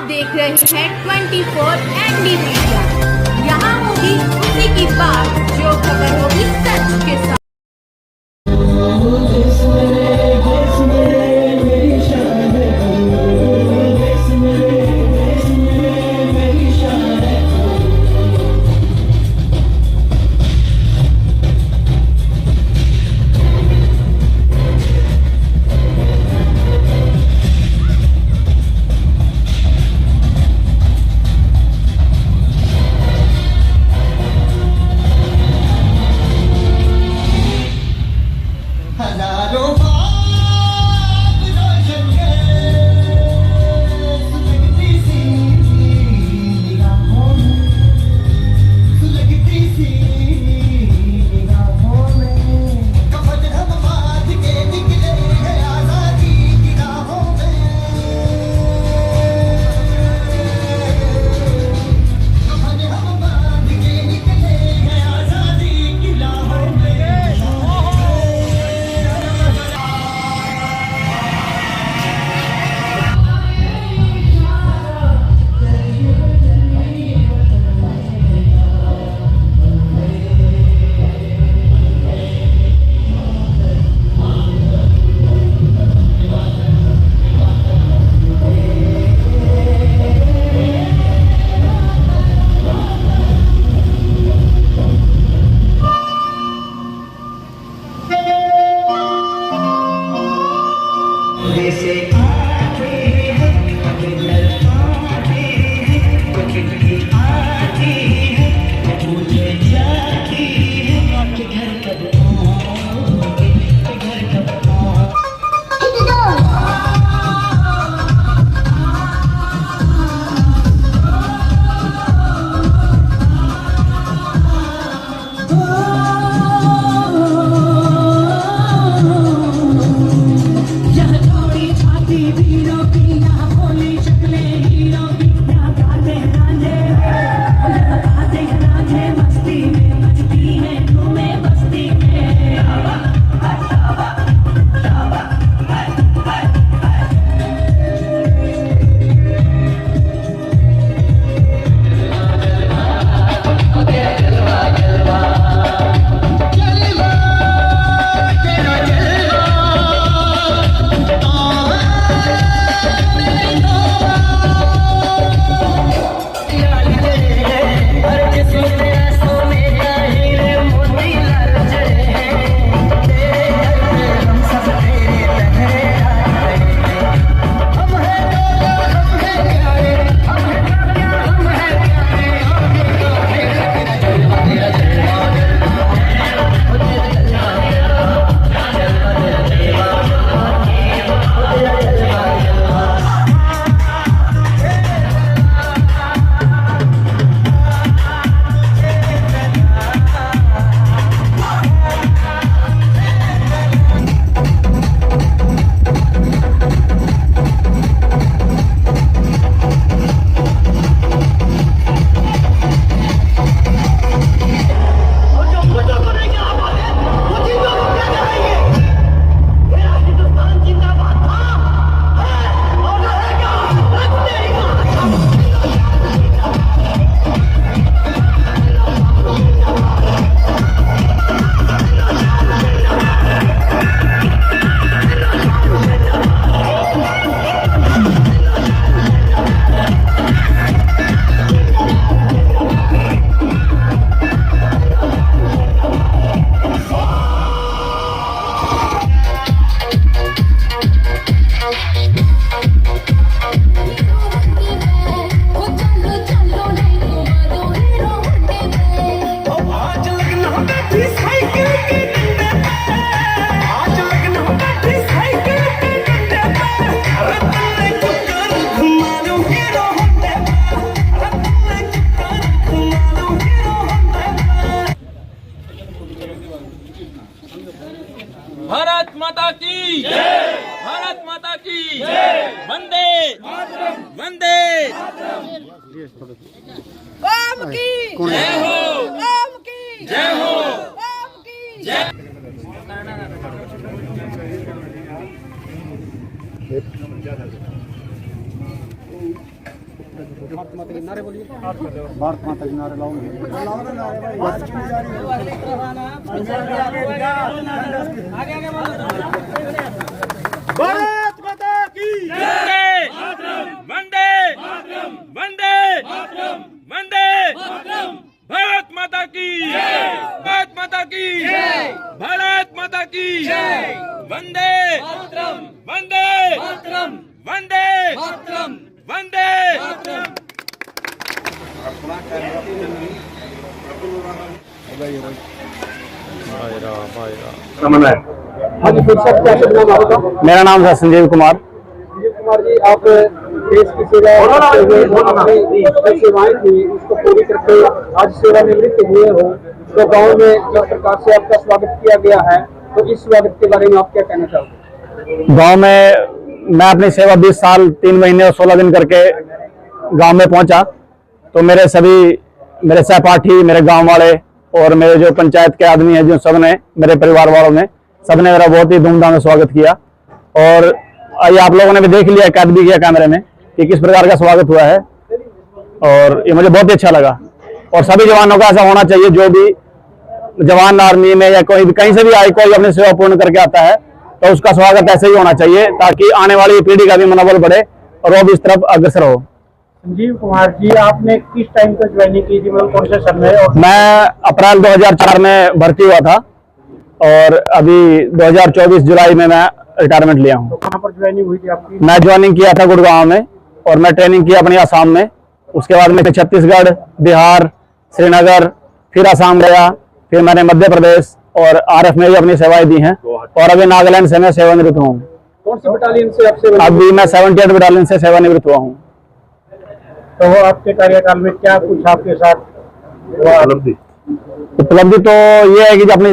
देख रहे हैं 24 एनडी मीडिया। यहाँ होगी उसी की बात जो खबर होगी सच के साथ। भारत माता की जय, भारत माता की जय, वंदे वंदे ओम की जय हो, ओम की जय हो, ओम की जय। भारत माता के नारे बोलिए। भारत माता के नारे लाओगे। भारत माता की वंदे वंदे वंदे भारत माता की भारत माता की भारत माता की वंदे वंदे वंदे वंदे मेरा नाम है संजीव कुमार। संजीव कुमार जी, आप देश की सेवा सेवाएं थी उसको पूरी करके आज सेवानिवृत्त हुए हो, तो गांव में जिस प्रकार से आपका स्वागत किया गया है, तो इस स्वागत के बारे में आप क्या कहना चाहोगे? गांव में मैं अपनी सेवा 20 साल 3 महीने और 16 दिन करके गांव में पहुंचा, तो मेरे सहपाठी, मेरे गांव वाले और मेरे जो पंचायत के आदमी हैं, जो सब ने, मेरे परिवार वालों ने, सबने मेरा बहुत ही धूमधाम से स्वागत किया। और ये आप लोगों ने भी देख लिया, कैद भी किया कैमरे में कि किस प्रकार का स्वागत हुआ है, और ये मुझे बहुत ही अच्छा लगा। और सभी जवानों का ऐसा होना चाहिए, जो भी जवान आर्मी में या कोई कहीं से भी आए, कोई अपनी सेवा पूर्ण करके आता है तो उसका स्वागत ऐसे ही होना चाहिए, ताकि आने वाली पीढ़ी का भी मनोबल बढ़े और वो भी इस तरफ अग्रसर हो। संजीव कुमार जी, आपने किस टाइम तक ज्वाइनिंग की थी, मतलब कौन से सन में? और मैं अप्रैल 2004 में भर्ती हुआ था और अभी 2024 जुलाई में मैं रिटायरमेंट लिया हूँ। तो कहाँ पर ज्वाइनिंग हुई थी आपकी? मैं ज्वाइनिंग किया था गुड़गांव में, और मैं ट्रेनिंग की अपनी आसाम में। उसके बाद मैं छत्तीसगढ़, बिहार, श्रीनगर, फिर आसाम गया, फिर मैंने मध्य प्रदेश और आरएफ में भी अपनी सेवाएं दी हैं, और अभी नागालैंड से मैं सेवानिवृत्त हूँ। कौन सी बटालियन से आप सेवा? अभी मैं 78 बटालियन से सेवानिवृत्त हुआ हूँ। तो वो आपके कार्यकाल में क्या कुछ आपके साथ उपलब्धि तो ये है कि जो अपनी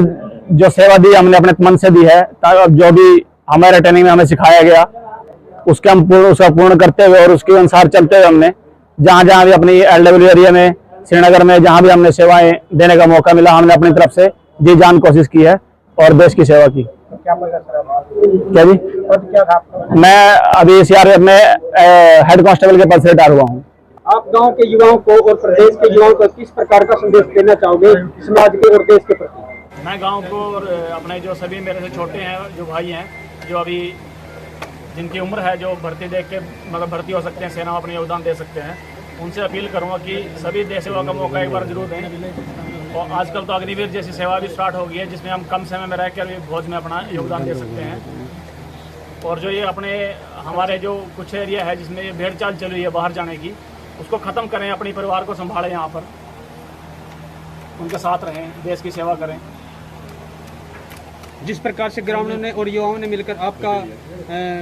जो सेवा दी हमने अपने मन से दी है, जो भी हमारे ट्रेनिंग में हमें सिखाया गया उसका पूर्ण करते हुए और उसके अनुसार चलते हुए हमने जहाँ जहाँ भी अपनी LW एरिया में, श्रीनगर में, जहाँ भी हमने सेवाएं देने का मौका मिला, हमने अपनी तरफ से जी जान कोशिश की है और देश की सेवा की। क्या पद क्या जी? क्या था आपका? मैं अभी CRPF में हेड कांस्टेबल के पद से रिटायर हुआ हूँ। आप गांव के युवाओं को और प्रदेश के युवाओं को किस प्रकार का संदेश देना चाहोगे समाज के और देश के प्रति? मैं गांव को और अपने जो सभी मेरे से छोटे हैं, जो भाई हैं, जो अभी जिनकी उम्र है, जो भर्ती देख के मतलब भर्ती हो सकते हैं, सेना में अपना योगदान दे सकते हैं, उनसे अपील करूंगा कि सभी देश सेवा का मौका एक बार जरूर दें। और आजकल तो अग्निवीर जैसी सेवा भी स्टार्ट हो गई है, जिसमें हम कम समय में रहकर भी फौज में अपना योगदान दे सकते हैं। और जो ये अपने हमारे जो कुछ एरिया है जिसमें ये भेड़ चाल चल रही है बाहर जाने की, उसको ख़त्म करें, अपने परिवार को संभालें, यहाँ पर उनके साथ रहें, देश की सेवा करें। जिस प्रकार से ग्रामीणों ने और युवाओं ने मिलकर आपका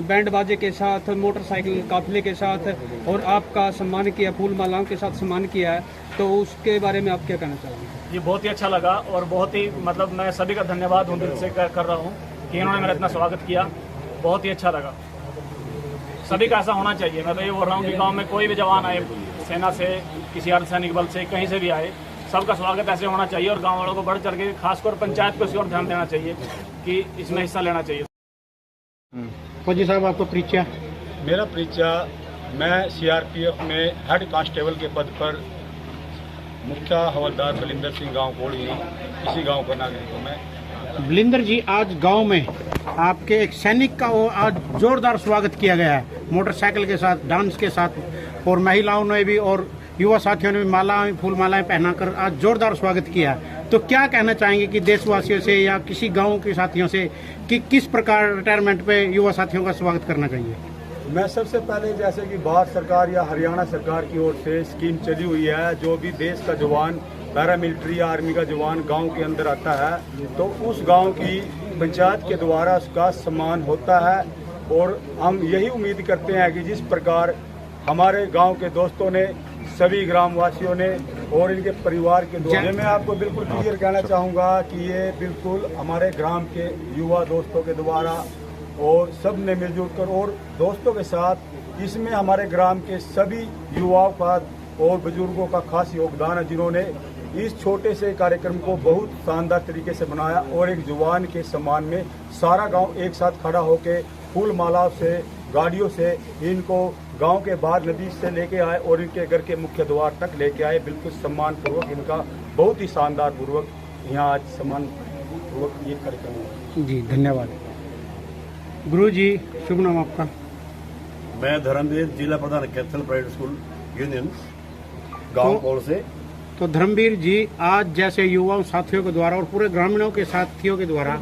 बैंड बाजे के साथ, मोटरसाइकिल काफिले के साथ और आपका सम्मान किया, फूल मालाओं के साथ सम्मान किया है, तो उसके बारे में आप क्या कहना चाहोगे? ये बहुत ही अच्छा लगा और बहुत ही मतलब मैं सभी का धन्यवाद हूँ दिल से कर रहा हूँ कि इन्होंने मेरा इतना स्वागत किया, बहुत ही अच्छा लगा। सभी का ऐसा होना चाहिए। मैं तो ये बोल रहा हूँ कि गांव में कोई भी जवान आए, सेना से, किसी अर्धसैनिक बल से, कहीं से भी आए, सबका स्वागत ऐसे होना चाहिए और गांव वालों को बढ़ चढ़ के, खासकर पंचायत को इसी और ध्यान देना चाहिए कि इसमें हिस्सा लेना चाहिए। फौजी साहब, आपको परिचय? मेरा परिचय, मैं CRPF में हेड कांस्टेबल के पद पर मुख्य हवलदार बलिंदर सिंह गांव कोड़ी हूँ, इसी गांव का नागरिक हूँ मैं। बलिंदर जी, आज गांव में आपके एक सैनिक का वो आज जोरदार स्वागत किया गया है, मोटरसाइकिल के साथ, डांस के साथ, और महिलाओं ने भी और युवा साथियों ने भी मालाएं, फूल मालाएं पहनाकर आज जोरदार स्वागत किया। तो क्या कहना चाहेंगे कि देशवासियों से या किसी गांव के साथियों से कि किस प्रकार रिटायरमेंट पे युवा साथियों का स्वागत करना चाहिए? मैं सबसे पहले, जैसे कि भारत सरकार या हरियाणा सरकार की ओर से स्कीम चली हुई है, जो भी देश का जवान, पैरामिलिट्री या आर्मी का जवान गांव के अंदर आता है तो उस गांव की पंचायत के द्वारा उसका सम्मान होता है। और हम यही उम्मीद करते हैं कि जिस प्रकार हमारे गांव के दोस्तों ने, सभी ग्रामवासियों ने और इनके परिवार के दोस्तों, मैं आपको बिल्कुल क्लियर कहना चाहूँगा कि ये बिल्कुल हमारे ग्राम के युवा दोस्तों के द्वारा और सब ने मिलजुल कर और दोस्तों के साथ, इसमें हमारे ग्राम के सभी युवाओं का और बुजुर्गों का खास योगदान है, जिन्होंने इस छोटे से कार्यक्रम को बहुत शानदार तरीके से बनाया और एक जवान के सम्मान में सारा गांव एक साथ खड़ा होकर फूल माला से, गाड़ियों से इनको गांव के बाहर नदी से लेके आए और इनके घर के मुख्य द्वार तक लेके आए। बिल्कुल सम्मान पूर्वक इनका बहुत ही शानदार पूर्वक यहाँ आज सम्मान पूर्वक ये कार्यक्रम हुआ। जी धन्यवाद। गुरु जी शुभ नाम आपका? मैं धर्मवीर, जिला प्रधान कैथल प्राइवेट स्कूल यूनियन गांव कोल से। तो धर्मवीर जी, आज जैसे युवाओं साथियों के द्वारा और पूरे ग्रामीणों के साथियों के द्वारा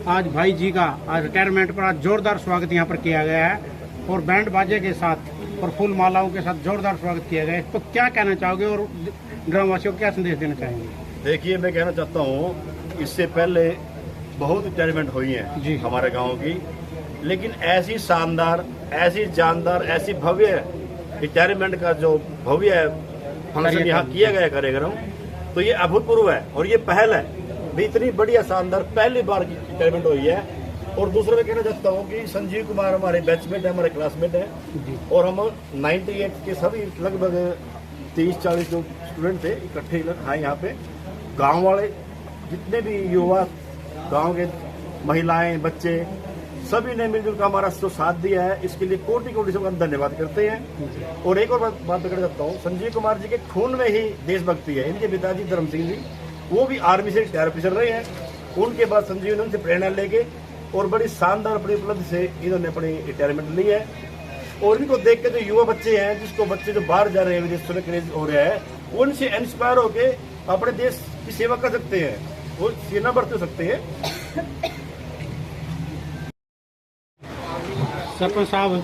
आज भाई जी का आज रिटायरमेंट पर आज जोरदार स्वागत यहाँ पर किया गया है और बैंड बाजे के साथ और फूल मालाओं के साथ जोरदार स्वागत किया गया है। तो क्या कहना चाहोगे और ग्रामवासियों को क्या संदेश देना चाहेंगे? देखिए, मैं कहना चाहता हूँ इससे पहले बहुत रिटायरमेंट हुई जी। है हमारे गांव की, लेकिन ऐसी शानदार, ऐसी जानदार, ऐसी भव्य रिटायरमेंट का जो भव्य फंक्शन यहाँ किया गया कार्यक्रम, तो ये अभूतपूर्व है और ये पहल है। इतनी बढ़िया शानदार पहली बार की रिटायरमेंट हुई है। और दूसरा मैं कहना चाहता हूँ कि संजीव कुमार हमारे बैचमेट है, हमारे क्लासमेट है और हम 98 के सभी लगभग 30-40 जो स्टूडेंट थे इकट्ठे हैं यहाँ पे। गांव वाले जितने भी युवा, गांव के महिलाएं, बच्चे सभी ने मिलजुल का हमारा जो साथ दिया है, इसके लिए कोटि कोटि से धन्यवाद करते हैं। और एक और बात करना चाहता हूँ, संजीव कुमार जी के खून में ही देशभक्ति है। इनके पिताजी धर्म सिंह जी, वो भी आर्मी से रिटायर ऑफिसर रहे हैं। उनके बाद संजीव ने उनसे प्रेरणा लेके और बड़ी शानदार अपनी उपलब्धि से इन्होंने अपनी रिटायरमेंट ली है। और इनको देख के जो युवा बच्चे हैं, जिसको बच्चे जो बाहर जा रहे हैं, विदेशों में क्रेज हो रहा है, उनसे इंस्पायर होके अपने देश की सेवा कर सकते हैं, वो सेना भर्ती हो सकते हैं। सरपंच साहब,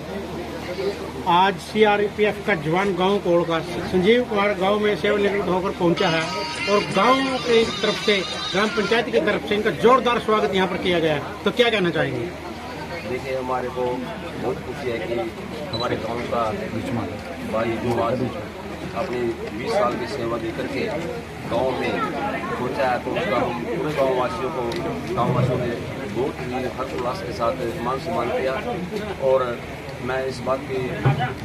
आज सीआरपीएफ का जवान गांव कोल का संजीव कुमार गांव में सेवानिवृत्त होकर पहुंचा है और गांव की तरफ से, ग्राम पंचायत की तरफ से इनका जोरदार स्वागत यहां पर किया गया है। तो क्या कहना चाहेंगे? देखिए, हमारे को बहुत खुशी है कि हमारे गांव का भाई जो आज अपनी 20 साल की सेवा दे करके गांव में पहुंचा है, तो उसका हम पूरे गाँववासियों ने बहुत ही हर्षोल्लास के साथ मान सम्मान किया। और मैं इस बात की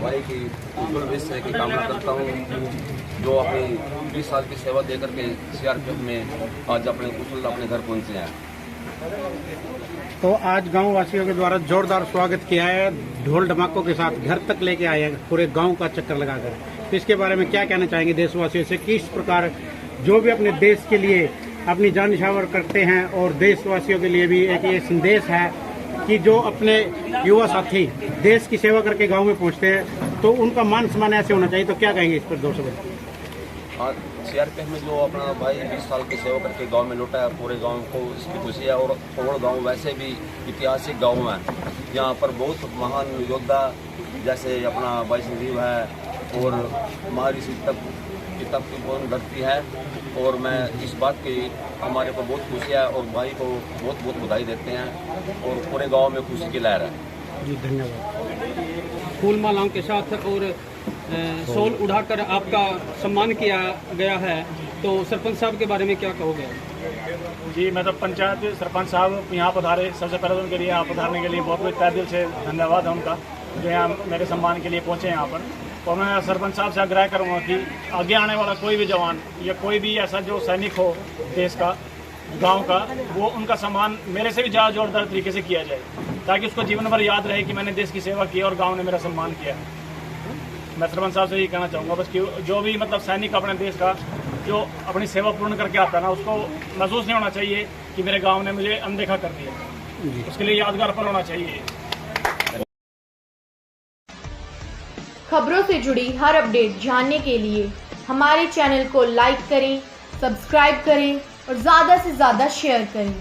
भाई की उज्ज्वल भविष्य की कामना करता हूँ, जो अपनी 20 साल की सेवा दे करके सीआरपीएफ में आज अपने कुशल अपने घर पहुँचे हैं। तो आज गांव वासियों के द्वारा जोरदार स्वागत किया है, ढोल ढमाकों के साथ घर तक लेके आए हैं पूरे गांव का चक्कर लगाकर। तो इसके बारे में क्या कहना चाहेंगे देशवासियों से, किस प्रकार जो भी अपने देश के लिए अपनी जान न्यौछावर करते हैं और देशवासियों के लिए भी एक ये संदेश है कि जो अपने युवा साथी देश की सेवा करके गांव में पहुंचते हैं तो उनका मान सम्मान ऐसे होना चाहिए। तो क्या कहेंगे इस पर? 2 शब्द। हाँ, सीआरपीएफ में जो अपना भाई 20 साल की सेवा करके गांव में लौटा है, पूरे गांव को इसकी खुशी है। और गांव वैसे भी ऐतिहासिक गांव है, यहाँ पर बहुत महान योद्धा जैसे अपना भाई संजीव है और महर्षि तब की बहुत धरती है। और मैं इस बात की हमारे को बहुत खुशी है और भाई को बहुत बहुत बधाई देते हैं और पूरे गांव में खुशी की लहर है। जी धन्यवाद। फूल मालाओं के साथ और शॉल उड़ाकर आपका सम्मान किया गया है, तो सरपंच साहब के बारे में क्या कहोगे? जी, मैं तो पंचायत सरपंच साहब यहाँ पधारे, सबसे पहले उनके लिए यहाँ पधारने के लिए बहुत बहुत तहे दिल से धन्यवाद है उनका, जो यहाँ मेरे सम्मान के लिए पहुँचे यहाँ पर। और मैं सरपंच साहब से आग्रह करूँगा कि आगे आने वाला कोई भी जवान या कोई भी ऐसा जो सैनिक हो देश का, गांव का, वो उनका सम्मान मेरे से भी ज़्यादा जोरदार तरीके से किया जाए, ताकि उसको जीवन भर याद रहे कि मैंने देश की सेवा की और गांव ने मेरा सम्मान किया। मैं सरपंच साहब से यही कहना चाहूँगा बस कि जो भी मतलब सैनिक अपने देश का जो अपनी सेवा पूर्ण करके आता है ना, उसको महसूस नहीं होना चाहिए कि मेरे गाँव ने मुझे अनदेखा कर दिया। उसके लिए यादगार पल होना चाहिए। खबरों से जुड़ी हर अपडेट जानने के लिए हमारे चैनल को लाइक करें, सब्सक्राइब करें और ज़्यादा से ज़्यादा शेयर करें।